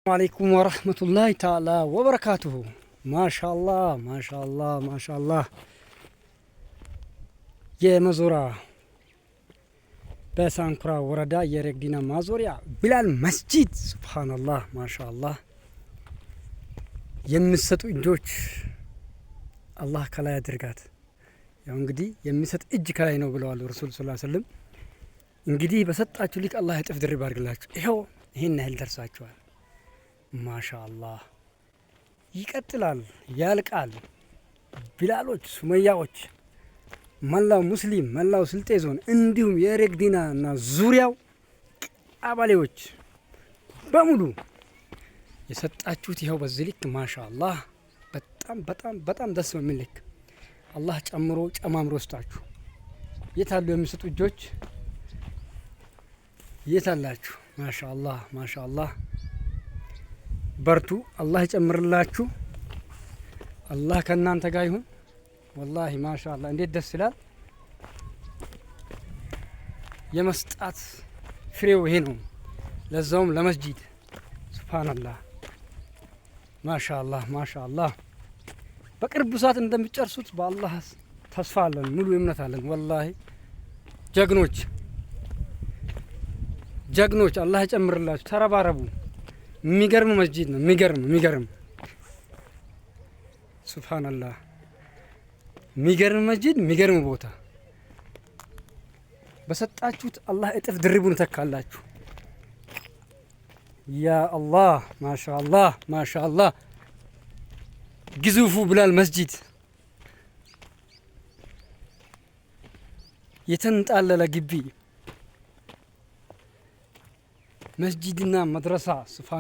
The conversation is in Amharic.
አለይኩም ወረህመቱላሂ ተዓላ ወበረካቱሁ። ማሻአላህ ማሻአላህ ማሻአላህ። የመዞራ በሳንኩራ ወረዳ የረግዲና ማዞሪያ ቢላል መስጂድ ሱብሃነላህ ማሻአላህ። የምትሰጡ እጆች አላህ ከላይ አድርጋት። ያው እንግዲህ የሚሰጥ እጅ ከላይ ነው ብለዋል ረሱል ሰለላሁ ዐለይሂ ወሰለም። እንግዲህ በሰጣችሁ ልክ አላህ እጥፍ ድርብ አድርግላችሁ። ይኸው ይሄን ያህል ደርሳችኋል። ማሻአላህ ይቀጥላል፣ ያልቃል። ቢላሎች፣ ሱመያዎች፣ መላው ሙስሊም፣ መላው ስልጤ ዞን እንዲሁም የረግዲና እና ዙሪያው ቀበሌዎች በሙሉ የሰጣችሁት ይኸው በዚህ ልክ ማሻአላህ በጣም በጣም በጣም ደስ በሚል ልክ አላህ ጨምሮ ጨማምሮ ወስጣችሁ። የታሉ የሚሰጡ እጆች? የታላችሁ? ማሻአላህ ማሻአላህ። በርቱ፣ አላህ ይጨምርላችሁ። አላህ ከእናንተ ጋር ይሁን። ወላሂ ማሻአላህ እንዴት ደስ ይላል። የመስጣት ፍሬው ይሄ ነው፣ ለዛውም ለመስጂድ። ሱብሃነላህ ማሻአላህ ማሻአላህ። በቅርብ ሰዓት እንደሚጨርሱት በአላህ ተስፋ አለን፣ ሙሉ እምነት አለን። ወላሂ ጀግኖች ጀግኖች፣ አላህ ይጨምርላችሁ። ተረባረቡ። የሚገርም መስጂድ ነው። የሚገርም ሱብሃነላህ፣ የሚገርም መስጂድ፣ የሚገርም ቦታ። በሰጣችሁት አላህ እጥፍ ድርቡን ተካላችሁ። ያ አላህ ማሻአላህ ማሻአላህ። ግዙፉ ቢላል መስጂድ የተንጣለለ ግቢ መስጂድና መድረሳ